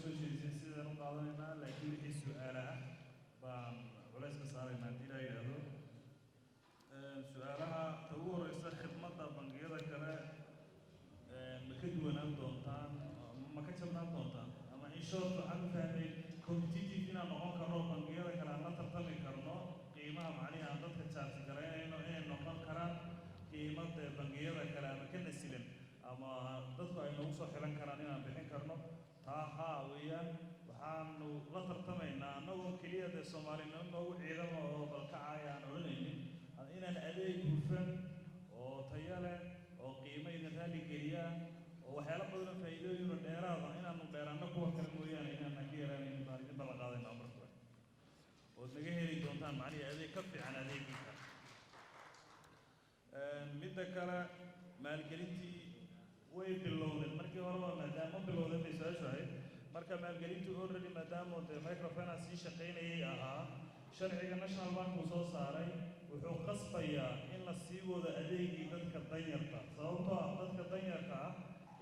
soo jeedisay sidaan u qaadanaynaa laakiin wixii su'aalaha baan culays ka saaraynaa haddii la yidhaahdo su'aalaha ta ugu horreysa khidmadda bangiyada kale ma ka duwanaan doontaan ma ka jabnaan doontaan ama in short waxaan u fahmay competitive inaan noqon karno bangiyada kale aan la tartami karno qiimaha macnihi aan dadka jaarsi garaynayno inay noqon karaan qiimada bangiyada kale ama ka nasilan ama dadku ay nagu soo xilan karaan inaan bixin karno taa haa weeyaan waxaanu la tartamaynaa annagoo keliya dee soomaalina noogu ciidamo oo balkacaya aan odhanaynin inaan adeeg hufan oo tayo leh oo qiimo idin raali geliyaan oo waxyaalo badan faa'iidooyin oo dheeraada inaanu dheeraanno kuwa kale mooyaane inaanan ka yaraanayn baan idin ballan qaadaynaa marka ood naga heli doontaan macnihi adeeg ka fiican adeegii kale midda kale maalgelintii way bilowdeen markii horeba maadaama bilowdeen bay su-aashu ahayd marka maalgelintii already maadaama dee microfinance sii shaqaynayay ahaa sharciga national bank uu soo saaray wuxuu qasbayaa in la sii wado adeegii dadka danyarta sababtoo ah dadka danyarta ah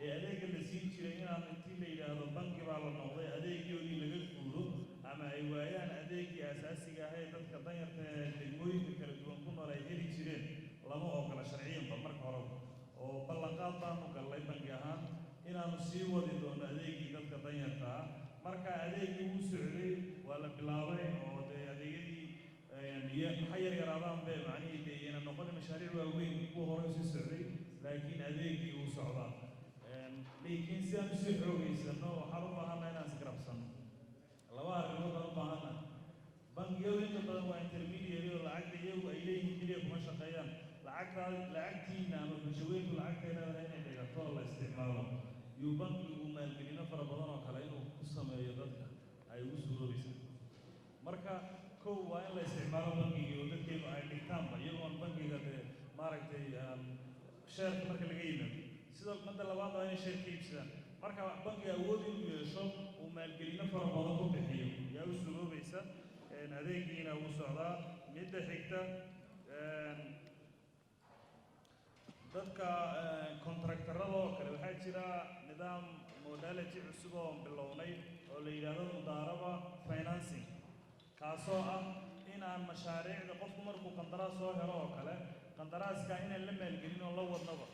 ee adeegga la siin jiray inaan intii la yidhaahdo banki baa la noqday adeegyoodii laga guuro ama ay waayaan adeegii asaasiga ah ee dadka danyarta ee degmooyinka kala duwan ku nool ay heli jireen lama ogola sharciyanba marka horeba oo ballanqaad baanu gallay bangi ahaan inaanu sii wadi doono adeegii dadka danyarta ah marka adeegii wuu socday waa la bilaabay oo dee adeegyadii ha yaraadaan be macnihii dee iyana noqon mashaariic waaweyn kuwa hore sii socday laakiin adeegii wuu socdaa laakiin si aan usii xoogaysano waxaan u baahanna inaan isgarabsano laba arrimood baan u baahanna bangiyadu inta badan waa intermediary oo lacagta iyagu ay leeyihiin keliya kuma shaqeeyaan lacagtiina ama bulshaweynku lacagtay leedahay inay dhigato oo la isticmaalo yuu bankigu maalgelino fara badan oo kale inuu ku sameeyo dadka ay ugu suuroobaysa marka kow waa in la isticmaalo bangigii oo dadkeenu ay dhigtaanba iyagoon bangiga dee maaragtay sheerka marka laga yimaado sida midda labaad waa inay sheerka iibsadaan marka bankiga awood inuu yeesho uu maalgelino fara badan ku bixiyo yaa u suuroobaysa adeegiina wuu socdaa midda xigta dadka contractorada oo kale waxaa jira nidaam modality cusub oo bilownay oo la yidhaahdo mudaaraba financing kaasoo ah inaan mashaariicda qofku markuu qandaraas soo helo oo kale qandaraaska inaan la maalgelin oo la wadnaba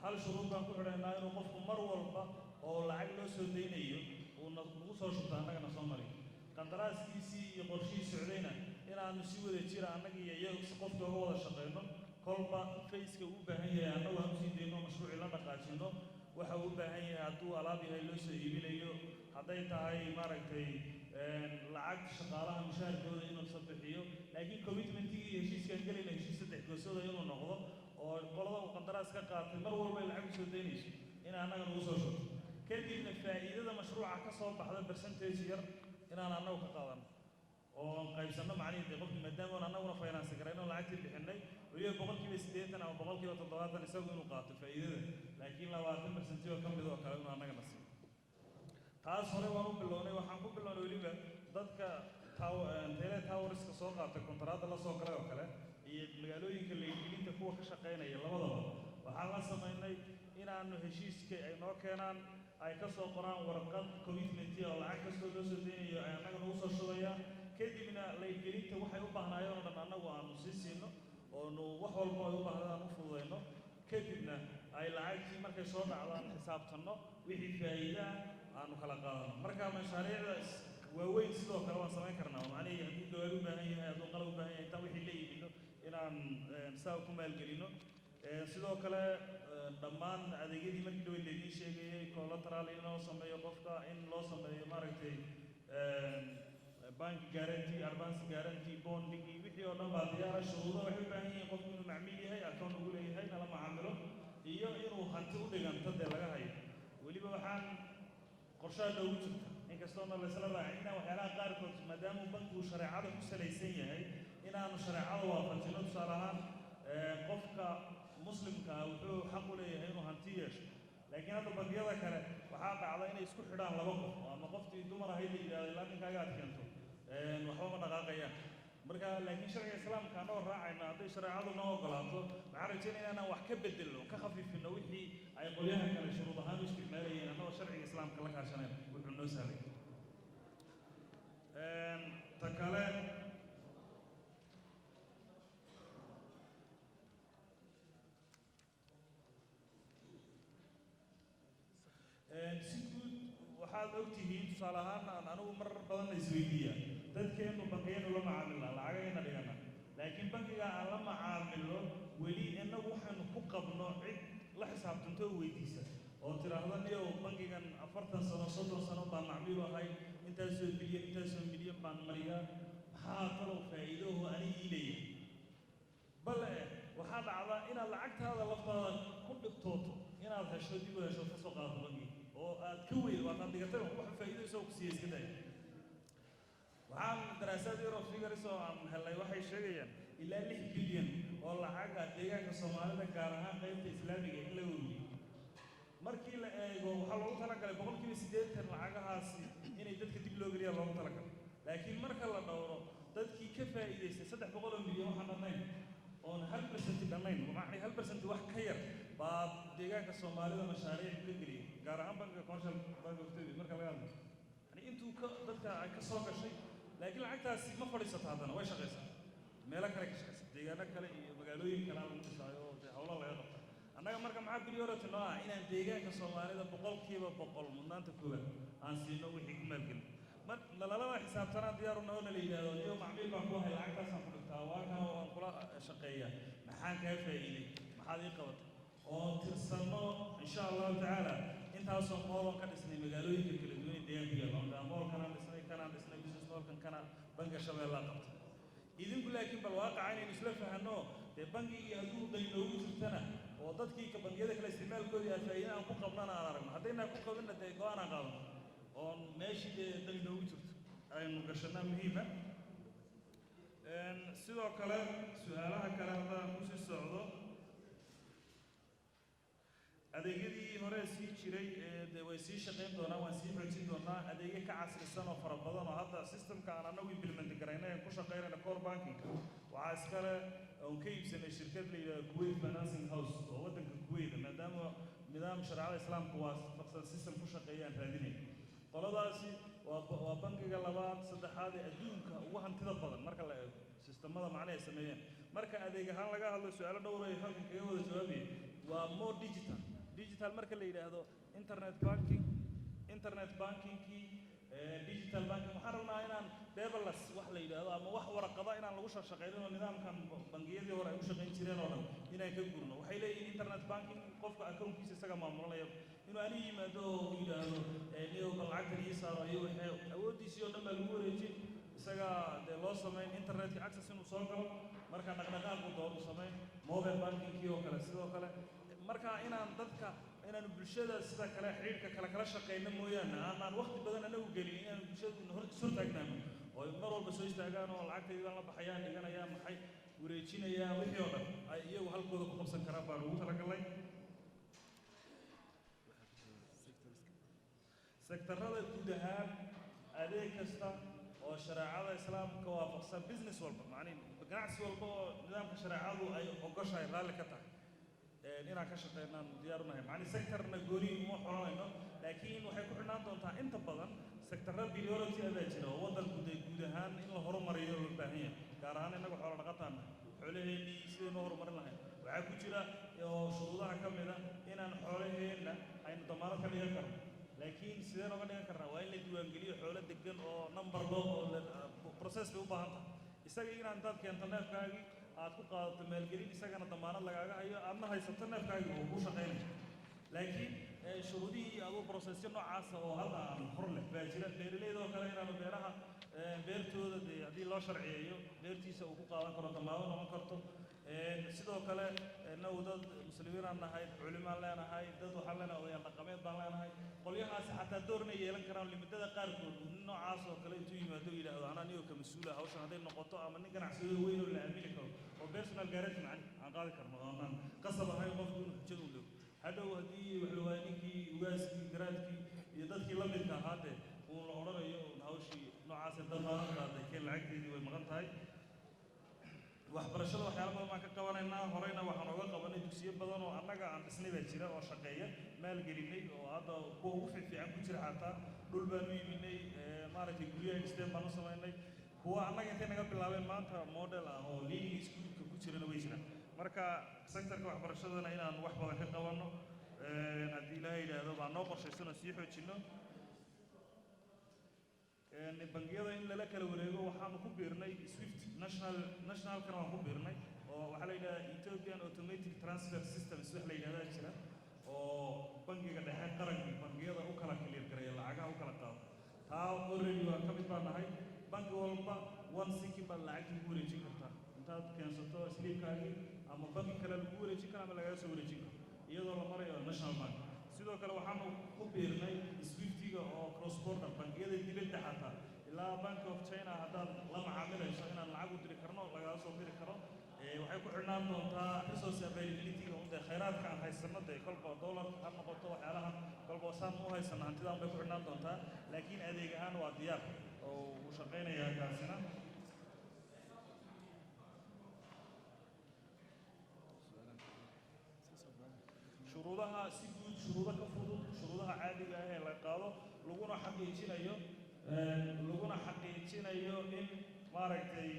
hal shuruud baan ku xidhaynaa inuu qofku mar walba oo lacag loo soo daynayo uu nagu soo shubto annagana soo mariyo qandaraaskiisii iyo qorshihii socdayna inaanu si wada jira annaga iyo iyagu si qofka uga wada shaqayno kolba faceka uu u baahan yahay annagu aan usii dayno mashruucii la dhaqaajino waxa uu u baahan yahay hadduu alaab yahay loo soo iibinayo hadday tahay maaragtay lacag shaqaalaha mushaharkooda inuu soo bixiyo laakiin commitmentigii iyo heshiiskaan gelayna heshiis saddex goosooda inuu noqdo oo qolada uu qandaraas ka qaatay mar walba ay lacag usoo daynayso in annaga nagu soo shubto kadibna faa'iidada mashruuca ka soo baxda percentage yar inaan annagu ka qaadano oo qaybsanno macnihii dee qofki maadaama oon annaguna finance garayno lacagtii bixinay weliba boqolkiiba 80 ama boqolkiiba 70 isagu inuu qaato faa'iidada laakiin 20% oo ka mid oo kale inuu annagana siiyo taas hore waan u bilownay waxaan ku bilownay weliba dadka tele towerska soo qaatay kontaraadda la soo galay oo kale iyo magaalooyinka laygelinta kuwa ka shaqaynaya labadaba waxaan la samaynay inaanu heshiiska ay noo keenaan ay ka soo qoraan warqad commitment oo lacag kastoo loo soo daynayo ay annaga nagu soo shubayaan kadibna laygelinta waxay u baahnaayeen oo dhan annagu aanu sii siino oonu wax walba ay u baahdaan aan u fududayno kadibna ay lacagtii markay soo dhacdaan xisaabtanno wixii faa'iida aanu kala qaadano marka mashaariicda waaweyn sidoo kale waan samayn karnaa macnihii hadduu gawaari u baahan yahay hadduu qalab u baahan yahay intaan wixii la iibino inaan saa ku maalgelino sidoo kale dhammaan adeegyadii markii dhaweyd laydin sheegayay collateral in loo sameeyo qofka in loo sameeyo maaragtay bank guarantee advance guarantee bonding wixii oo dhan baa diyaara shuruudo waxay u baahan yihiin qofku inuu macmiil yahay account ugu leeyahay nala macaamilo iyo inuu hanti u dhiganto dee laga hayo weliba waxaan qorshaha noogu jirta inkastoona laysla raacin inaan waxyaalaha qaarkood maadaama bankigu shareecada ku salaysan yahay inaanu shareecada waafajino tusaale ahaan qofka muslimka wuxuu xaq u leeyahay inuu hanti yeesho laakiin hadda bangiyada kale waxaa dhacda inay isku xidhaan laba qof ama qoftii dumar ahayd la yidhahdo ilaa ninkaaga aad keento waxba ma dhaqaaqayaan marka laakiin sharciga islaamka anoo raacayna hadday shareecadu noo ogolaato waxaan rajaynayaa inaan wax ka bedelno ka khafiifino wixii ay qolyaha kale shuruud ahaan u isticmaalayeen annagoo sharciga islaamka la kaashanayn wuxuu noo sahlay ta kale si guud waxaad ogtihiin tusaale ahaan anigu marar badan la isweydiiyaa dadkeennu bangiyaynu la macaamilnaa lacagayna dhigana laakiin bangiga aan la macaamilo weli innagu waxaynu ku qabno cid la xisaabtanto oo weydiisa oo tiraahda niyow bangigan 40 sano 30 sano baan macmiil ahay intaasoo milyan baan mariyaa maxaa talow faa'iidooho anigii leeyahay bal waxaa dhacda inaad lacagtaada laftaada ku dhibtooto inaad hesho dib u hesho ka soo qaadato bangiga oo aad ka weyn waad dhigatay wax faa'iido isoo ku siiyay iska day waxaan daraasaad yar oo figures oo aan helay waxay sheegayaan ilaa 6 bilyan oo lacaga deegaanka Soomaalida gaar ahaan qaybta Islaamiga in la ururiyo markii la eego waxa loogu talagalay 80% lacagahaasi inay dadka dib loo geliyo loogu talagalay laakiin marka la dhowro dadkii ka faa'iideystay 300 milyan waxaan dhannayn oo 1% dhannayn macni 1% wax ka yar baa deegaanka Soomaalida mashaariic ka geliyay gaar ahaan bankiga commercial bank of Ethiopia marka laga hadlo yani intuu ka dadka ay ka soo gashay laakiin lacagtaasi ma fadhiisato haddana way shaqaysaa meelo kale ka shaqaysa deegaano kale iyo magaalooyin kale lagu dhisaayo oo hawlo laga qabto annaga marka maxaa priority noo ah inaan deegaanka Soomaalida 100% mudnaanta koowaad aan siino wixii ku maalgelin mar lalala xisaabtanaa diyaar u noqon la yiraahdo iyo macmiil baan ku hay lacagtaas aan ku dhigtaa waa kan oo aan kula shaqeeyaa maxaan ka faa'iiday maxaad ii qabatay oo tirsano insha Allah ta'ala intaasoo moolon ka dhisnay magaalooyinka kala duwan ee deegaanka oo moolkan dhisnay business moolkan kana bangiga Shabeellaha qabtay idinku laakiin bal waaqaca inaynu isla fahanno dee bangigii hadduu daynoogu jirtana oo dadkii ka bangiyada kale isticmaalkoodii aan faa'iido aan ku qabnana aan aragno haddayna ku qabinna dee go'aan aan qaadano oo meeshii dee daynoogu jirto aynu gashanaa muhiima sidoo kale su'aalaha kale haddaan kusii socdo adeegyadii hore sii jiray dee way sii shaqayn doonaan waan sii xoojin doonaa adeegyo ka casrisan oo fara badan oo hadda systemka aan anagu implement garaynay ku shaqaynayna core banking waxaa iskale oon ka iibsanay shirkad la yidhahdo Kuwait Financing House oo waddanka Kuwait maadaama nidaam shareecada islaamka waafaqsan system ku shaqeeyaan raadinay qoladaasi waa bankiga labaad saddexaad ee adduunka ugu hantida badan marka la eego sistemada macnaha ay sameeyeen marka adeeg ahaan laga hadlo su'aalo dhowr ay halkan kaga wada jawaabay waa more digital marka la yiraahdo internet banking digital banking waxaan rabnaa inaan paperless wax la yiraahdo ama wax warqada inaan lagu shaqeeyo nidaamkan bangiyadii hore ay u shaqeyn jireen oo dhan inaan ka gurno waxay leeyihiin internet banking qofka accountkiisa isaga maamulanaya inuu ani yimaado oo yiraahdo niyo lacagta ii saaro iyo waxay awoodiisii oo dhan baa lagu wareejin isaga dee loo sameyn internetka access inuu soo galo marka dhaqdhaqaaq uu doono sameyn mobile banking oo kale sidoo kale marka inaan bulshada sida kale xiriirka kala shaqeyno mooyaane aan waqti badan anagu gelin inaan bulshada hor soo taagnaano oo mar walba soo istaagaan oo lacagtayda la baxayaan dhiganayaan maxay wareejinayaan wixii oo dhan ay iyagu halkooda ku qabsan karaan baan ugu talagalay sektarada guud ahaan adeeg kasta oo shareecada islaamka waafaqsan business walba macnaheedu ganacsi walba oo nidaamka shareecadu ay ogoshahay raalli ka tahay inaan ka shaqeynaan diyaar u nahay macni sectorna gooni uma xoranayno laakiin waxay ku xidhnaan doontaa inta badan sectorra priority baa jira oo waddanku guud ahaan in la horumariyo loo baahan yahay gaar ahaan innaga xoolo dhaqataan xoolaheennii sidaynu horumarin lahayn waxaa ku jira oo shuruudaha ka mid ah inaan xoolaheenna aynu damaanad ka dhigan karno laakiin sidee nooga dhigan karnaa waa in la diiwaangeliyo xoolo degan oo number loo oo process bay u baahan tahay isaga inaan dad keento neefkaagii aad ku qaadato maalgelin isagana damaanad lagaaga hayo aadna haysato neefkaagii oo ku shaqaynaya laakiin shuruudihii aduu processyo noocaasa oo hadda aan hor leh baa jira beeraleyda oo kale inaanu beeraha beertooda dee haddii loo sharciyeeyo beertiisa uu ku qaadan karo damaanad noqon karto sidoo kale inagu dad muslimiin aan nahay culimaan leenahay dad waxaan leenahay odayaal dhaqameed baan leenahay qolyahaasi xataa doorna yeelan karaan limidada qaarkood nin noocaas oo kale intuu yimaado yidhaahdo anaa niyoo ka mas-uula hawshan hadday noqoto ama nin ganacsado weyn oo la aamini karo oo personal guarantee macni aan qaadi karno oo aan qasab ahayn qofku inuu xujada u dhow hadhow haddii wax la waayo ninkii ugaaskii garaadkii iyo dadkii la midka ahaa dee uun la odhanayo hawshii noocaas dad maadan qaaday keen lacagteedii way maqan tahay waxbarashada waxyaalo badan baan ka qabanaynaa horeyna waxaan oga qabanay dugsiyo badan oo annaga aan dhisnay baa jira oo shaqeeya maalgelinay oo hadda kuwa ugu fiican ku jira xataa dhul baan u iibinay maaragtay guryaha dhisteen baan u samaynay kuwa annaga intay naga bilaabeen maanta model ah oo leading iskuulka ku jirana way jiraan marka sektorka waxbarashadana inaan wax badan ka qabanno haddii ilaahay yidhaahdo baan noo qorshaysan oo sii xoojinno bangiyada in lala kala wareego waxaanu ku biirnay swift nationalkana waan ku biirnay oo waxaa la yidhahdaa ethiopian automatic transfer systems wax la yidhahdaa jira oo bangiga dhexe qaranka bangiyada u kala clear gareeya lacagaha u kala qaado taa already waa ka mid baan nahay bangi walba one second baad lacagta lagu wareejin kartaa intaad keensato sliipkaagii ama bangi kale lagu wareejin karo ama lagaga soo wareejin karo iyadoo la marayo national bank sidoo kale waxaanu ku biirnay swiftiga oo cross border bangiyada dibadda xataa ilaa bank of china haddaad la macaamilayso inaan lacag u diri karno lagaga soo diri karo waxay ku xidhnaan doontaa resource availability-ga unde khayraadka aan haysano dee kolba dollarka ha noqoto waxyaalahan kolba saan u haysano hantidaan bay ku xidhnaan doontaa laakiin adeeg ahaan waa diyaar oo uu shaqaynayaa kaasina shuruudaha si guud shuruudo ka fudud shuruudaha caadiga ah ee la qaado laguna xaqiijinayo in maaragtay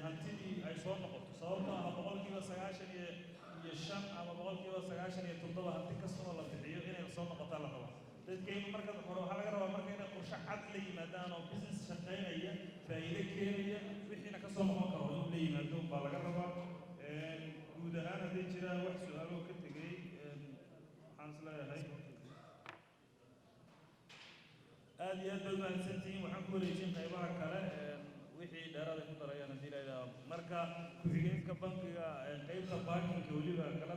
hantidii ay soo noqoto sababtoo ah boqolkiiba 95 ama boqolkiiba 97 hanti kasta oo la bixiyo inay soo noqotaa la rabo dadkaynu marka hore waxaa laga rabaa marka inay qorshe cad la yimaadaan oo business shaqaynaya faa'iido keenaya wixiina ka soo noqon karo in la yimaado baa laga rabaa guud ahaan hadday jiraan wax su-aalo ka tegay waxaan isleeyahay aad iyo aad bay mahadsantihiin waxaan ku wareejin qaybaha kale wixii dheeraad ay ku darayaan haddii la yidhaahdo marka ku-xigeenka bankiga qaybta bankinka weliba kala